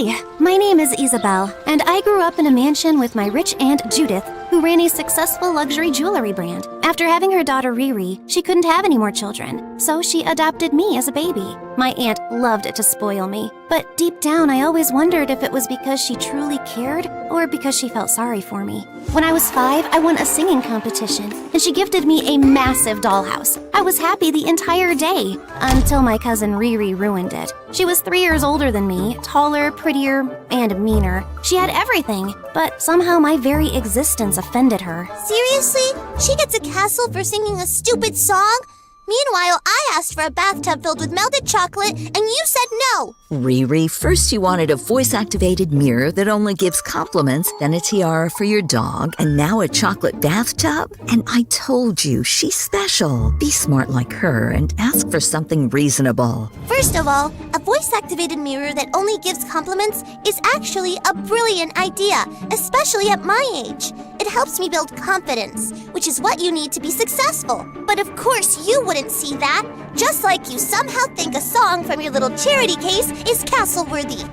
Hi, my name is Isabel, and I grew up in a mansion with my rich aunt Judith, who ran a successful luxury jewelry brand. After having her daughter Riri, she couldn't have any more children, so she adopted me as a baby. My aunt loved to spoil me, but deep down I always wondered if it was because she truly cared or because she felt sorry for me. When I was 5, I won a singing competition, and she gifted me a massive dollhouse. I was happy the entire day, until my cousin Riri ruined it. She was 3 years older than me, taller, prettier, and meaner. She had everything, but somehow my very existence offended her. Seriously? She gets a castle for singing a stupid song? Meanwhile, I asked for a bathtub filled with melted chocolate, and you said no. Riri, first you wanted a voice-activated mirror that only gives compliments, then a tiara for your dog, and now a chocolate bathtub? And I told you, she's special. Be smart like her and ask for something reasonable. First of all, a voice-activated mirror that only gives compliments is actually a brilliant idea, especially at my age. It helps me build confidence, which is what you need to be successful. But of course you wouldn't see that, just like you somehow think a song from your little charity case is castle-worthy.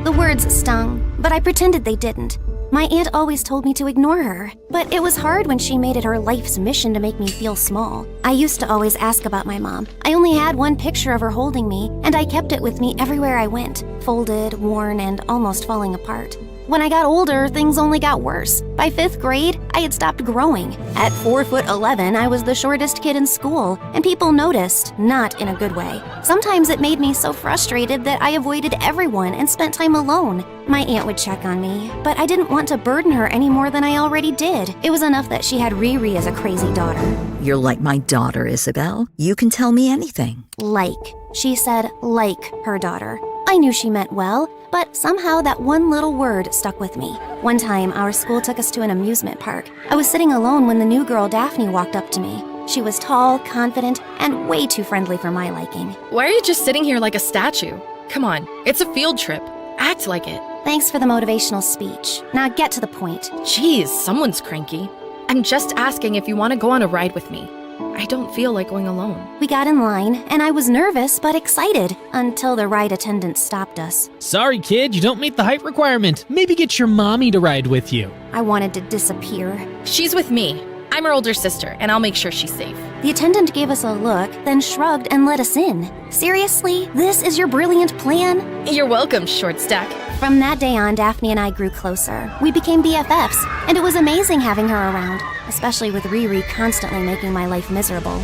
The words stung, but I pretended they didn't. My aunt always told me to ignore her, but it was hard when she made it her life's mission to make me feel small. I used to always ask about my mom. I only had one picture of her holding me, and I kept it with me everywhere I went, folded, worn, and almost falling apart. When I got older, things only got worse. By 5th grade, I had stopped growing. At 4'11", I was the shortest kid in school, and people noticed, not in a good way. Sometimes it made me so frustrated that I avoided everyone and spent time alone. My aunt would check on me, but I didn't want to burden her any more than I already did. It was enough that she had Riri as a crazy daughter. You're like my daughter, Isabel. You can tell me anything. Like. She said, like her daughter. I knew she meant well, but somehow that one little word stuck with me. One time, our school took us to an amusement park. I was sitting alone when the new girl Daphne walked up to me. She was tall, confident, and way too friendly for my liking. Why are you just sitting here like a statue? Come on, it's a field trip. Act like it. Thanks for the motivational speech. Now get to the point. Jeez, someone's cranky. I'm just asking if you want to go on a ride with me. I don't feel like going alone. We got in line, and I was nervous but excited until the ride attendant stopped us. Sorry, kid, you don't meet the height requirement. Maybe get your mommy to ride with you. I wanted to disappear. She's with me. I'm her older sister, and I'll make sure she's safe. The attendant gave us a look, then shrugged and let us in. Seriously? This is your brilliant plan? You're welcome, short stack. From that day on, Daphne and I grew closer. We became BFFs, and it was amazing having her around, especially with Riri constantly making my life miserable.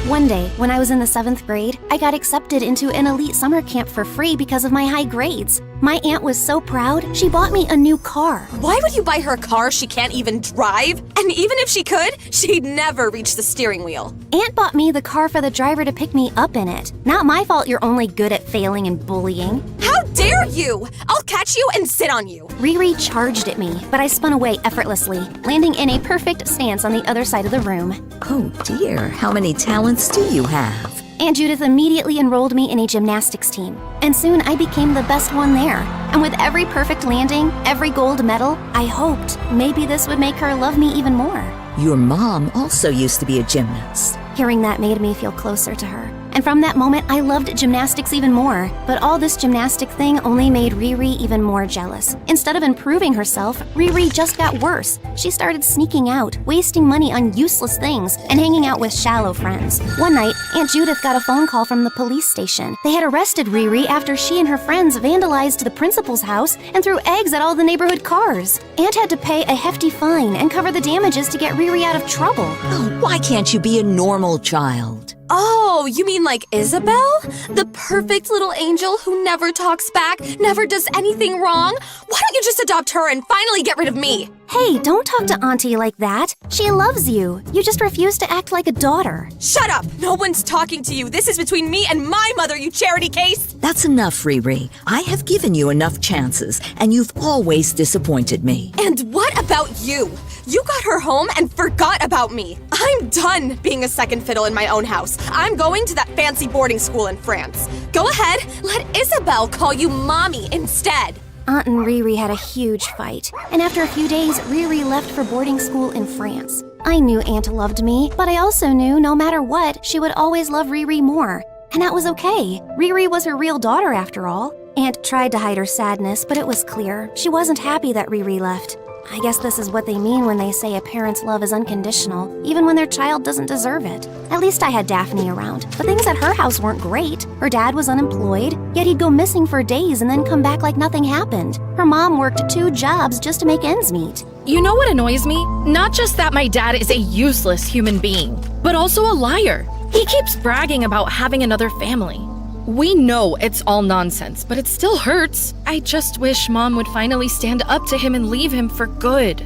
One day, when I was in the 7th grade, I got accepted into an elite summer camp for free because of my high grades. My aunt was so proud, she bought me a new car. Why would you buy her a car she can't even drive? And even if she could, she'd never reach the steering wheel. Aunt bought me the car for the driver to pick me up in it. Not my fault you're only good at failing and bullying. How dare you! I'll catch you and sit on you. Riri charged at me, but I spun away effortlessly, landing in a perfect stance on the other side of the room. Oh dear, how many talents do you have? Aunt Judith immediately enrolled me in a gymnastics team, and soon I became the best one there. And with every perfect landing, every gold medal, I hoped maybe this would make her love me even more. Your mom also used to be a gymnast. Hearing that made me feel closer to her. And from that moment, I loved gymnastics even more. But all this gymnastic thing only made Riri even more jealous. Instead of improving herself, Riri just got worse. She started sneaking out, wasting money on useless things, and hanging out with shallow friends. One night, Aunt Judith got a phone call from the police station. They had arrested Riri after she and her friends vandalized the principal's house and threw eggs at all the neighborhood cars. Aunt had to pay a hefty fine and cover the damages to get Riri out of trouble. Oh, why can't you be a normal child? Oh, you mean like Isabel? The perfect little angel who never talks back, never does anything wrong? Why don't you just adopt her and finally get rid of me? Hey, don't talk to Auntie like that. She loves you. You just refuse to act like a daughter. Shut up! No one's talking to you. This is between me and my mother, you charity case! That's enough, Riri. I have given you enough chances, and you've always disappointed me. And what about you? You got her home and forgot about me. I'm done being a second fiddle in my own house. I'm going to that fancy boarding school in France. Go ahead, let Isabel call you mommy instead. Aunt and Riri had a huge fight, and after a few days, Riri left for boarding school in France. I knew Aunt loved me, but I also knew no matter what, she would always love Riri more. And that was okay. Riri was her real daughter after all. Aunt tried to hide her sadness, but it was clear she wasn't happy that Riri left. I guess this is what they mean when they say a parent's love is unconditional, even when their child doesn't deserve it. At least I had Daphne around, but things at her house weren't great. Her dad was unemployed, yet he'd go missing for days and then come back like nothing happened. Her mom worked 2 jobs just to make ends meet. You know what annoys me? Not just that my dad is a useless human being, but also a liar. He keeps bragging about having another family. We know it's all nonsense, but it still hurts. I just wish Mom would finally stand up to him and leave him for good.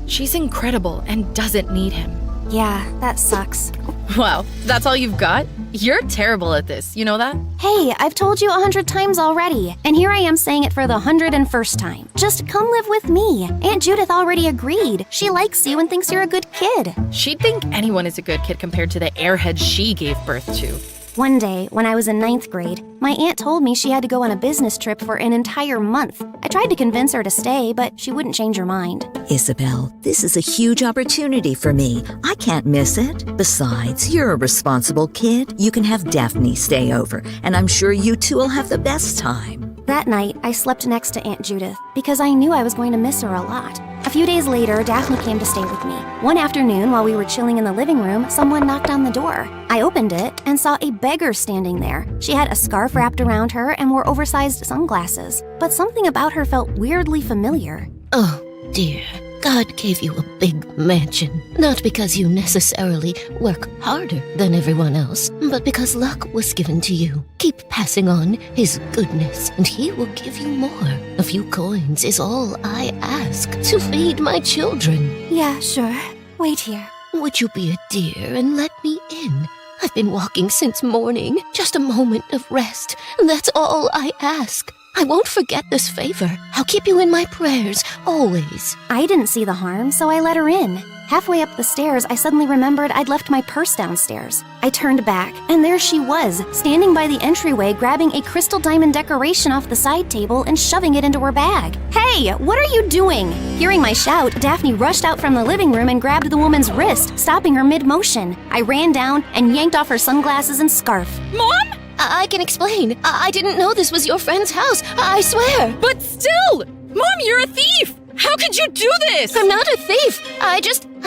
She's incredible and doesn't need him. Yeah, that sucks. Wow, that's all you've got? You're terrible at this, you know that? Hey, I've told you 100 times already, and here I am saying it for the 101st time. Just come live with me. Aunt Judith already agreed. She likes you and thinks you're a good kid. She'd think anyone is a good kid compared to the airhead she gave birth to. One day, when I was in 9th grade, my aunt told me she had to go on a business trip for an entire month. I tried to convince her to stay, but she wouldn't change her mind. Isabel, this is a huge opportunity for me. I can't miss it. Besides, you're a responsible kid. You can have Daphne stay over, and I'm sure you two will have the best time. That night, I slept next to Aunt Judith because I knew I was going to miss her a lot. A few days later, Daphne came to stay with me. One afternoon, while we were chilling in the living room, someone knocked on the door. I opened it and saw a beggar standing there. She had a scarf wrapped around her and wore oversized sunglasses. But something about her felt weirdly familiar. Oh, dear. God gave you a big mansion, not because you necessarily work harder than everyone else, but because luck was given to you. Keep passing on His goodness, and He will give you more. A few coins is all I ask to feed my children. Yeah, sure. Wait here. Would you be a dear and let me in? I've been walking since morning. Just a moment of rest, and that's all I ask. I won't forget this favor. I'll keep you in my prayers, always. I didn't see the harm, so I let her in. Halfway up the stairs, I suddenly remembered I'd left my purse downstairs. I turned back, and there she was, standing by the entryway, grabbing a crystal diamond decoration off the side table and shoving it into her bag. Hey, what are you doing? Hearing my shout, Daphne rushed out from the living room and grabbed the woman's wrist, stopping her mid-motion. I ran down and yanked off her sunglasses and scarf. Mom? I can explain. I didn't know this was your friend's house. I swear. But still! Mom, you're a thief! How could you do this? I'm not a thief. I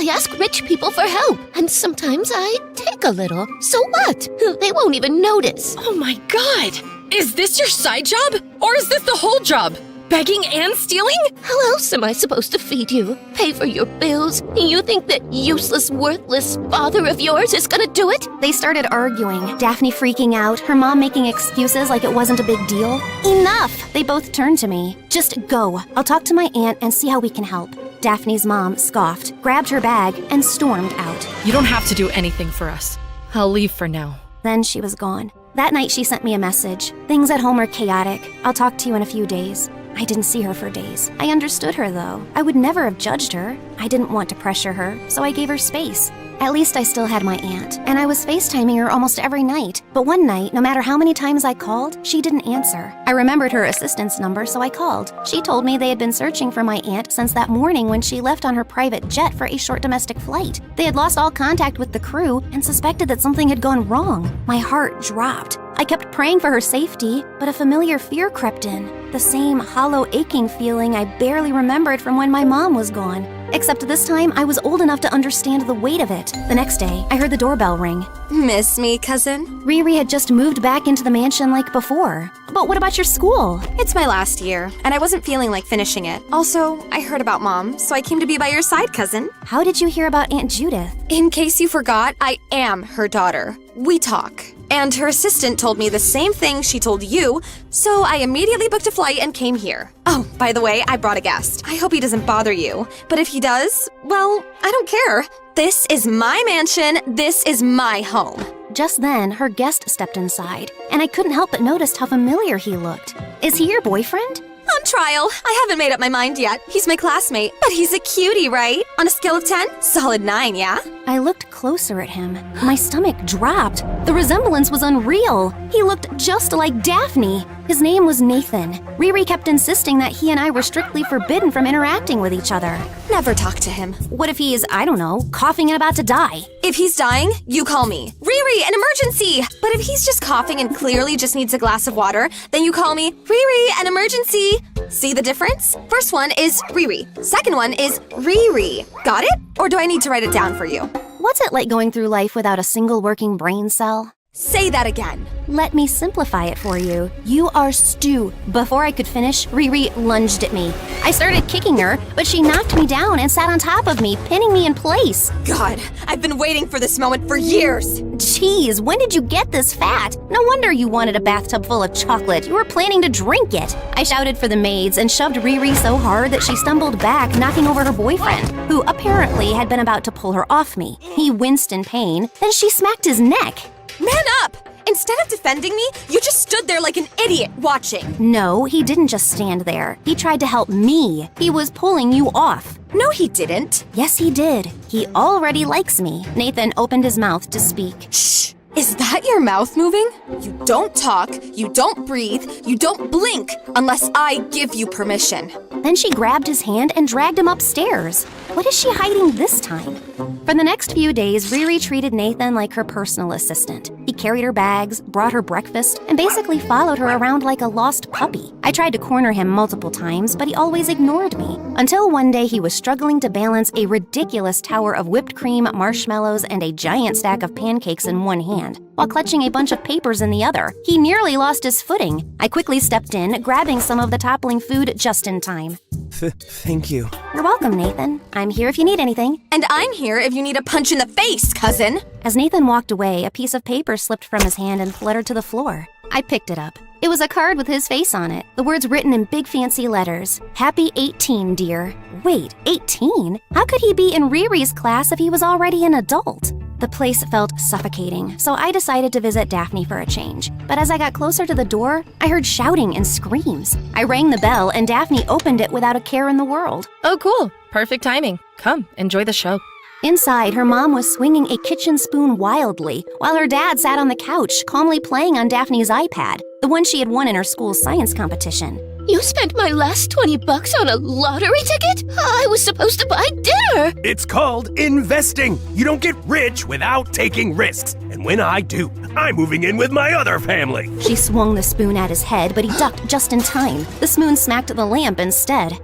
ask rich people for help. And sometimes I take a little. So what? They won't even notice. Oh my god! Is this your side job? Or is this the whole job? Begging and stealing? How else am I supposed to feed you? Pay for your bills? You think that useless, worthless father of yours is gonna do it? They started arguing, Daphne freaking out, her mom making excuses like it wasn't a big deal. Enough! They both turned to me. Just go. I'll talk to my aunt and see how we can help. Daphne's mom scoffed, grabbed her bag, and stormed out. You don't have to do anything for us. I'll leave for now. Then she was gone. That night she sent me a message. Things at home are chaotic. I'll talk to you in a few days. I didn't see her for days. I understood her, though. I would never have judged her. I didn't want to pressure her, so I gave her space. At least I still had my aunt, and I was FaceTiming her almost every night. But one night, no matter how many times I called, she didn't answer. I remembered her assistant's number, so I called. She told me they had been searching for my aunt since that morning when she left on her private jet for a short domestic flight. They had lost all contact with the crew and suspected that something had gone wrong. My heart dropped. I kept praying for her safety, but a familiar fear crept in. The same hollow, aching feeling I barely remembered from when my mom was gone. Except this time, I was old enough to understand the weight of it. The next day, I heard the doorbell ring. Miss me, cousin? Riri had just moved back into the mansion like before. But what about your school? It's my last year, and I wasn't feeling like finishing it. Also, I heard about Mom, so I came to be by your side, cousin. How did you hear about Aunt Judith? In case you forgot, I am her daughter. We talk. And her assistant told me the same thing she told you, so I immediately booked a flight and came here. Oh, by the way, I brought a guest. I hope he doesn't bother you. But if he does, well, I don't care. This is my mansion. This is my home. Just then, her guest stepped inside, and I couldn't help but notice how familiar he looked. Is he your boyfriend? On trial. I haven't made up my mind yet. He's my classmate, but he's a cutie, right? On a scale of 10, solid 9, yeah? I looked closer at him. My stomach dropped. The resemblance was unreal. He looked just like Daphne. His name was Nathan. Riri kept insisting that he and I were strictly forbidden from interacting with each other. Never talk to him. What if he is, I don't know, coughing and about to die? If he's dying, you call me. Riri, an emergency! But if he's just coughing and clearly just needs a glass of water, then you call me, Riri, an emergency! See the difference? First one is Riri. Second one is Riri. Got it? Or do I need to write it down for you? What's it like going through life without a single working brain cell? Say that again. Let me simplify it for you. You are stew. Before I could finish, Riri lunged at me. I started kicking her, but she knocked me down and sat on top of me, pinning me in place. God, I've been waiting for this moment for years. Jeez, when did you get this fat? No wonder you wanted a bathtub full of chocolate. You were planning to drink it. I shouted for the maids and shoved Riri so hard that she stumbled back, knocking over her boyfriend, who apparently had been about to pull her off me. He winced in pain, then she smacked his neck. Man up! Instead of defending me, you just stood there like an idiot watching. No, he didn't just stand there. He tried to help me. He was pulling you off. No, he didn't. Yes, he did. He already likes me. Nathan opened his mouth to speak. Shh! Is that your mouth moving? You don't talk, you don't breathe, you don't blink unless I give you permission. Then she grabbed his hand and dragged him upstairs. What is she hiding this time? For the next few days, Riri treated Nathan like her personal assistant. He carried her bags, brought her breakfast, and basically followed her around like a lost puppy. I tried to corner him multiple times, but he always ignored me. Until one day he was struggling to balance a ridiculous tower of whipped cream, marshmallows, and a giant stack of pancakes in one hand, while clutching a bunch of papers in the other. He nearly lost his footing. I quickly stepped in, grabbing some of the toppling food just in time. Thank you. You're welcome, Nathan. I'm here if you need anything. And I'm here if you need a punch in the face, cousin. As Nathan walked away, a piece of paper slipped from his hand and fluttered to the floor. I picked it up. It was a card with his face on it, the words written in big fancy letters. Happy 18, dear. Wait, 18? How could he be in Riri's class if he was already an adult? The place felt suffocating, so I decided to visit Daphne for a change. But as I got closer to the door, I heard shouting and screams. I rang the bell, and Daphne opened it without a care in the world. Oh, cool. Perfect timing. Come, enjoy the show. Inside, her mom was swinging a kitchen spoon wildly, while her dad sat on the couch, calmly playing on Daphne's iPad, the one she had won in her school's science competition. You spent my last $20 on a lottery ticket? I was supposed to buy dinner! It's called investing. You don't get rich without taking risks. And when I do, I'm moving in with my other family. She swung the spoon at his head, but he ducked just in time. The spoon smacked the lamp instead.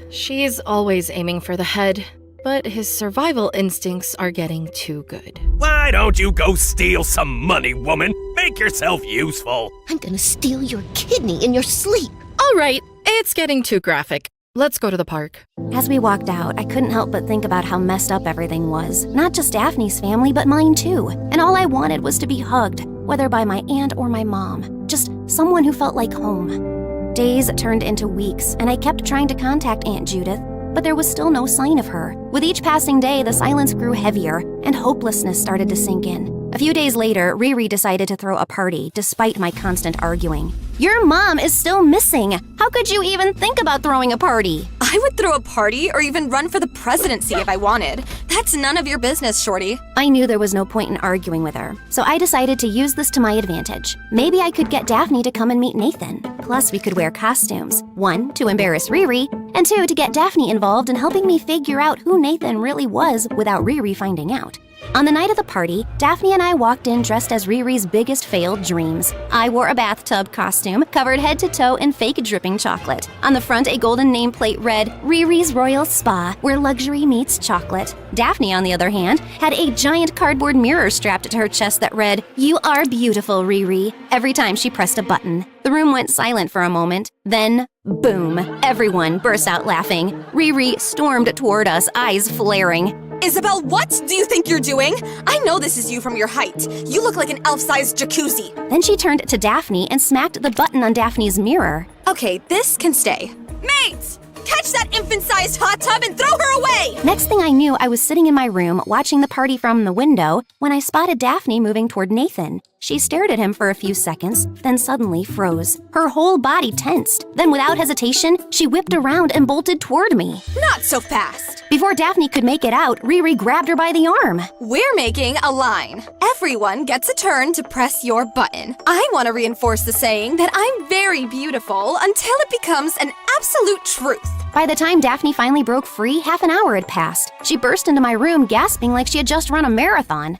She's always aiming for the head, but his survival instincts are getting too good. Why don't you go steal some money, woman? Make yourself useful. I'm gonna steal your kidney in your sleep. All right, it's getting too graphic. Let's go to the park. As we walked out, I couldn't help but think about how messed up everything was. Not just Daphne's family, but mine too. And all I wanted was to be hugged, whether by my aunt or my mom. Just someone who felt like home. Days turned into weeks, and I kept trying to contact Aunt Judith, but there was still no sign of her. With each passing day, the silence grew heavier, and hopelessness started to sink in. A few days later, Riri decided to throw a party, despite my constant arguing. Your mom is still missing. How could you even think about throwing a party? I would throw a party or even run for the presidency if I wanted. That's none of your business, Shorty. I knew there was no point in arguing with her, so I decided to use this to my advantage. Maybe I could get Daphne to come and meet Nathan. Plus, we could wear costumes. 1, to embarrass Riri, and 2, to get Daphne involved in helping me figure out who Nathan really was without Riri finding out. On the night of the party, Daphne and I walked in dressed as Riri's biggest failed dreams. I wore a bathtub costume, covered head to toe in fake dripping chocolate. On the front, a golden nameplate read, Riri's Royal Spa, where luxury meets chocolate. Daphne, on the other hand, had a giant cardboard mirror strapped to her chest that read, You are beautiful, Riri, every time she pressed a button. The room went silent for a moment. Then, boom, everyone burst out laughing. Riri stormed toward us, eyes flaring. Isabel, what do you think you're doing? I know this is you from your height. You look like an elf-sized jacuzzi. Then she turned to Daphne and smacked the button on Daphne's mirror. Okay, this can stay. Mates! Catch that infant-sized hot tub and throw her away! Next thing I knew, I was sitting in my room watching the party from the window when I spotted Daphne moving toward Nathan. She stared at him for a few seconds, then suddenly froze. Her whole body tensed. Then without hesitation, she whipped around and bolted toward me. Not so fast. Before Daphne could make it out, Riri grabbed her by the arm. We're making a line. Everyone gets a turn to press your button. I want to reinforce the saying that I'm very beautiful until it becomes an absolute truth. By the time Daphne finally broke free, half an hour had passed. She burst into my room gasping like she had just run a marathon.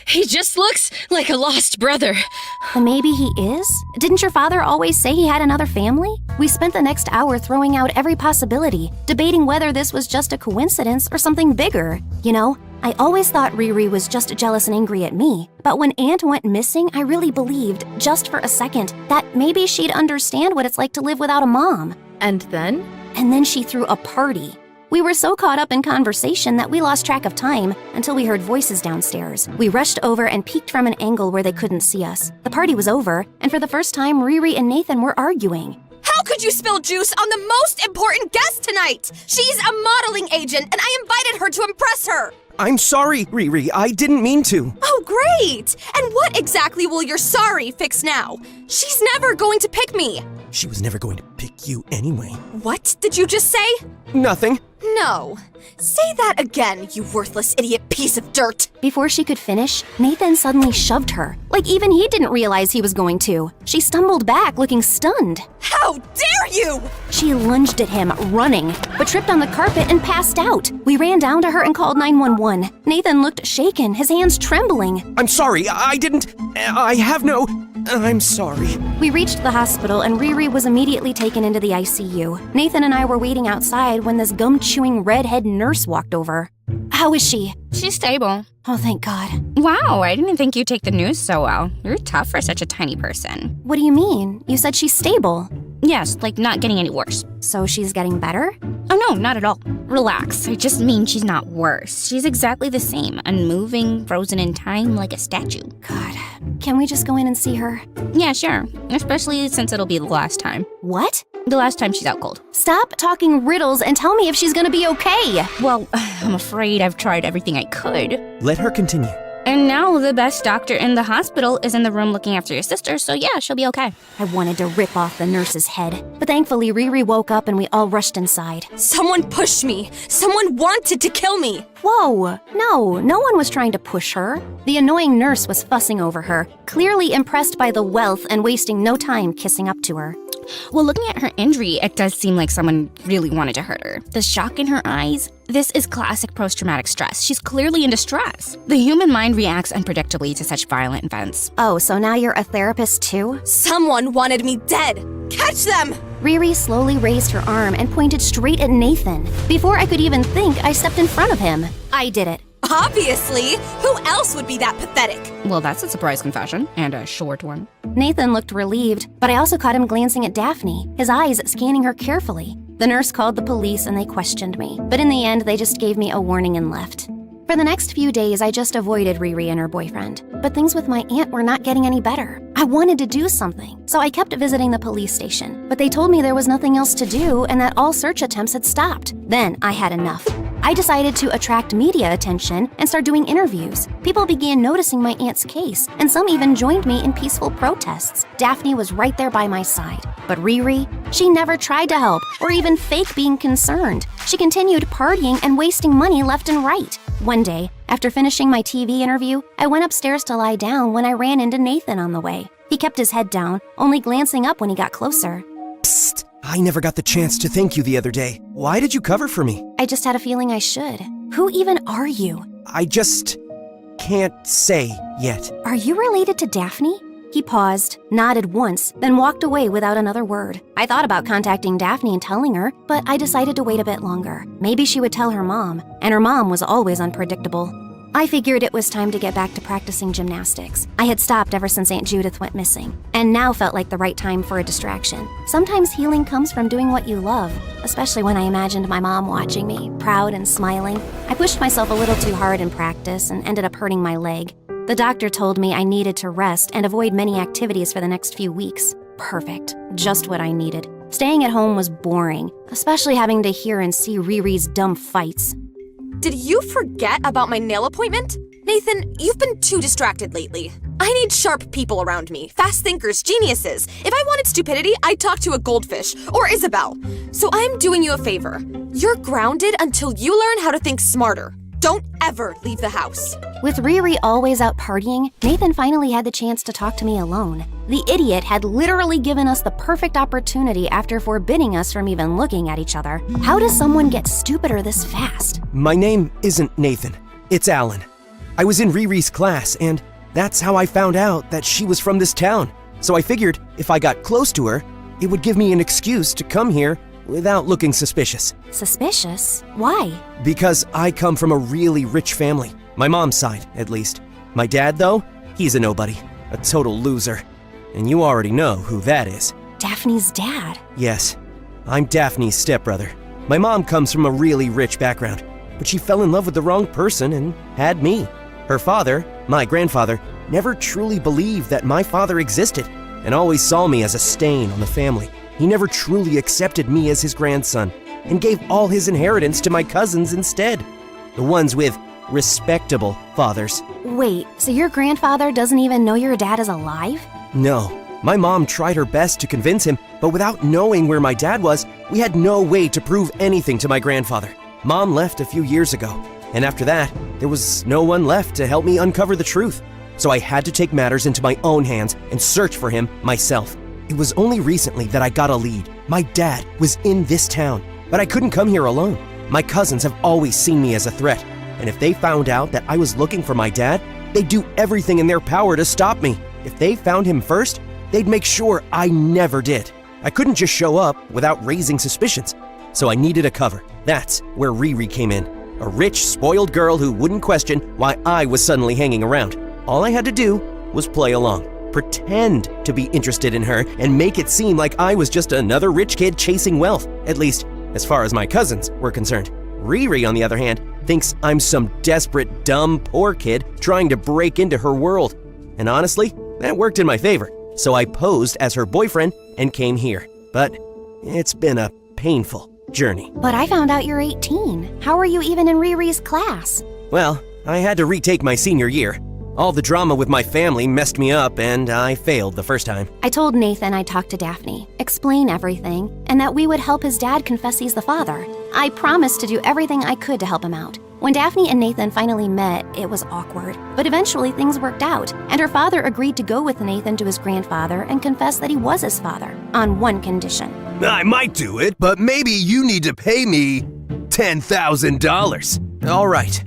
He just looks like a lost brother. Maybe he is? Didn't your father always say he had another family? We spent the next hour throwing out every possibility, debating whether this was just a coincidence or something bigger. You know, I always thought Riri was just jealous and angry at me, but when Aunt went missing, I really believed, just for a second, that maybe she'd understand what it's like to live without a mom. And then? And then she threw a party. We were so caught up in conversation that we lost track of time until we heard voices downstairs. We rushed over and peeked from an angle where they couldn't see us. The party was over, and for the first time, Riri and Nathan were arguing. How could you spill juice on the most important guest tonight? She's a modeling agent, and I invited her to impress her. I'm sorry, Riri. I didn't mean to. Oh, great! And what exactly will your sorry fix now? She's never going to pick me. She was never going to pick you anyway. What did you just say? Nothing. No. Say that again, you worthless idiot piece of dirt. Before she could finish, Nathan suddenly shoved her, like even he didn't realize he was going to. She stumbled back, looking stunned. How dare you! She lunged at him, running, but tripped on the carpet and passed out. We ran down to her and called 911. Nathan looked shaken, his hands trembling. I'm sorry. I didn't. I have no. I'm sorry. We reached the hospital and Riri was immediately taken into the ICU. Nathan and I were waiting outside when this gum-chewing redhead nurse walked over. How is she? She's stable. Oh, thank God. Wow, I didn't think you'd take the news so well. You're tough for such a tiny person. What do you mean? You said she's stable. Yes, like not getting any worse. So she's getting better? Oh no, not at all. Relax. I just mean she's not worse. She's exactly the same, unmoving, frozen in time like a statue. God, can we just go in and see her? Yeah, sure. Especially since it'll be the last time. What? The last time she's out cold. Stop talking riddles and tell me if she's gonna be okay. Well, I'm afraid I've tried everything I could. Let her continue. And now the best doctor in the hospital is in the room looking after your sister, so yeah, she'll be okay. I wanted to rip off the nurse's head, but thankfully Riri woke up and we all rushed inside. Someone pushed me. Someone wanted to kill me. Whoa, no one was trying to push her. The annoying nurse was fussing over her, clearly impressed by the wealth and wasting no time kissing up to her. Well, looking at her injury, it does seem like someone really wanted to hurt her. The shock in her eyes, this is classic post-traumatic stress. She's clearly in distress. The human mind reacts unpredictably to such violent events. Oh, so now you're a therapist too? Someone wanted me dead. Catch them! Riri slowly raised her arm and pointed straight at Nathan. Before I could even think, I stepped in front of him. I did it. Obviously! Who else would be that pathetic? Well, that's a surprise confession, and a short one. Nathan looked relieved, but I also caught him glancing at Daphne, his eyes scanning her carefully. The nurse called the police and they questioned me, but in the end, they just gave me a warning and left. For the next few days, I just avoided Riri and her boyfriend, but things with my aunt were not getting any better. I wanted to do something, so I kept visiting the police station, but they told me there was nothing else to do and that all search attempts had stopped. Then I had enough. I decided to attract media attention and start doing interviews. People began noticing my aunt's case, and some even joined me in peaceful protests. Daphne was right there by my side. But Riri, she never tried to help or even fake being concerned. She continued partying and wasting money left and right. One day, after finishing my TV interview, I went upstairs to lie down when I ran into Nathan on the way. He kept his head down, only glancing up when he got closer. Psst. I never got the chance to thank you the other day. Why did you cover for me? I just had a feeling I should. Who even are you? I just can't say yet. Are you related to Daphne? He paused, nodded once, then walked away without another word. I thought about contacting Daphne and telling her, but I decided to wait a bit longer. Maybe she would tell her mom, and her mom was always unpredictable. I figured it was time to get back to practicing gymnastics. I had stopped ever since Aunt Judith went missing, and now felt like the right time for a distraction. Sometimes healing comes from doing what you love, especially when I imagined my mom watching me, proud and smiling. I pushed myself a little too hard in practice and ended up hurting my leg. The doctor told me I needed to rest and avoid many activities for the next few weeks. Perfect. Just what I needed. Staying at home was boring, especially having to hear and see Riri's dumb fights. Did you forget about my nail appointment? Nathan, you've been too distracted lately. I need sharp people around me, fast thinkers, geniuses. If I wanted stupidity, I'd talk to a goldfish or Isabel. So I'm doing you a favor. You're grounded until you learn how to think smarter. Don't ever leave the house. With Riri always out partying, Nathan finally had the chance to talk to me alone. The idiot had literally given us the perfect opportunity after forbidding us from even looking at each other. How does someone get stupider this fast? My name isn't Nathan. It's Alan. I was in Riri's class, and that's how I found out that she was from this town. So I figured if I got close to her, it would give me an excuse to come here without looking suspicious. Suspicious? Why? Because I come from a really rich family. My mom's side, at least. My dad, though, he's a nobody. A total loser. And you already know who that is. Daphne's dad. Yes, I'm Daphne's stepbrother. My mom comes from a really rich background, but she fell in love with the wrong person and had me. Her father, my grandfather, never truly believed that my father existed and always saw me as a stain on the family. He never truly accepted me as his grandson and gave all his inheritance to my cousins instead. The ones with respectable fathers. Wait, so your grandfather doesn't even know your dad is alive? No. My mom tried her best to convince him, but without knowing where my dad was, we had no way to prove anything to my grandfather. Mom left a few years ago, and after that, there was no one left to help me uncover the truth. So I had to take matters into my own hands and search for him myself. It was only recently that I got a lead. My dad was in this town, but I couldn't come here alone. My cousins have always seen me as a threat, and if they found out that I was looking for my dad, they'd do everything in their power to stop me. If they found him first, they'd make sure I never did. I couldn't just show up without raising suspicions, so I needed a cover. That's where Riri came in. A rich, spoiled girl who wouldn't question why I was suddenly hanging around. All I had to do was play along, pretend to be interested in her, and make it seem like I was just another rich kid chasing wealth, at least as far as my cousins were concerned. Riri, on the other hand, thinks I'm some desperate, dumb, poor kid trying to break into her world. And honestly, that worked in my favor. So I posed as her boyfriend and came here. But it's been a painful journey. But I found out you're 18. How are you even in Riri's class? Well, I had to retake my senior year. All the drama with my family messed me up, and I failed the first time. I told Nathan I'd talk to Daphne, explain everything, and that we would help his dad confess he's the father. I promised to do everything I could to help him out. When Daphne and Nathan finally met, it was awkward, but eventually things worked out, and her father agreed to go with Nathan to his grandfather and confess that he was his father, on one condition. I might do it, but maybe you need to pay me $10,000. All right.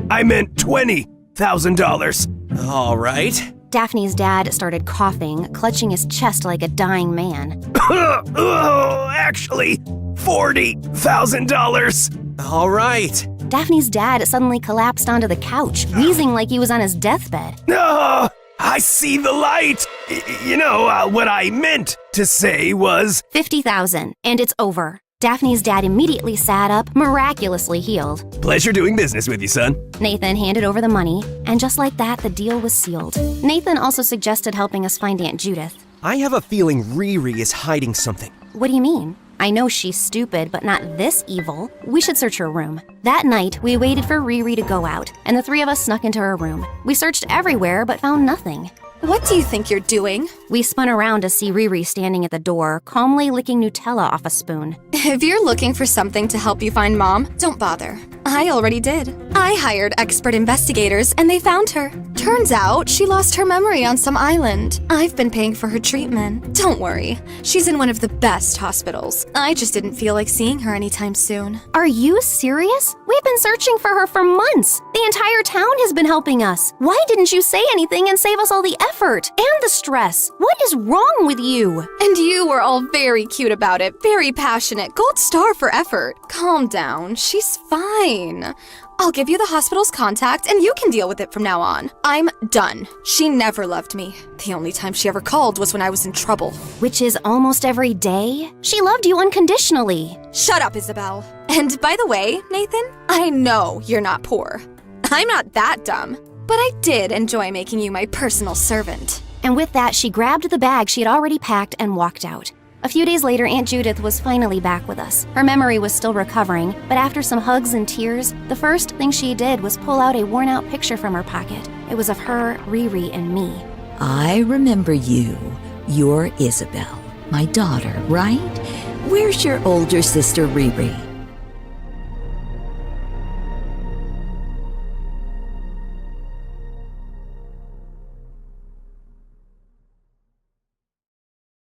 I meant $20,000. All right. Daphne's dad started coughing, clutching his chest like a dying man. Actually, $40,000. All right. Daphne's dad suddenly collapsed onto the couch, wheezing like he was on his deathbed. Oh, I see the light. What I meant to say was $50,000, and it's over. Daphne's dad immediately sat up, miraculously healed. Pleasure doing business with you, son. Nathan handed over the money, and just like that, the deal was sealed. Nathan also suggested helping us find Aunt Judith. I have a feeling Riri is hiding something. What do you mean? I know she's stupid, but not this evil. We should search her room. That night, we waited for Riri to go out, and the three of us snuck into her room. We searched everywhere, but found nothing. What do you think you're doing? We spun around to see Riri standing at the door, calmly licking Nutella off a spoon. If you're looking for something to help you find Mom, don't bother. I already did. I hired expert investigators and they found her. Turns out she lost her memory on some island. I've been paying for her treatment. Don't worry. She's in one of the best hospitals. I just didn't feel like seeing her anytime soon. Are you serious? We've been searching for her for months. The entire town has been helping us. Why didn't you say anything and save us all the effort and the stress? What is wrong with you? And you were all very cute about it, very passionate. Gold star for effort. Calm down. She's fine. I'll give you the hospital's contact and you can deal with it from now on. I'm done. She never loved me. The only time she ever called was when I was in trouble. Which is almost every day? She loved you unconditionally. Shut up, Isabel. And by the way, Nathan, I know you're not poor. I'm not that dumb, but I did enjoy making you my personal servant. And with that, she grabbed the bag she had already packed and walked out. A few days later, Aunt Judith was finally back with us. Her memory was still recovering, but after some hugs and tears, the first thing she did was pull out a worn-out picture from her pocket. It was of her, Riri, and me. I remember you. You're Isabel. My daughter, right? Where's your older sister Riri?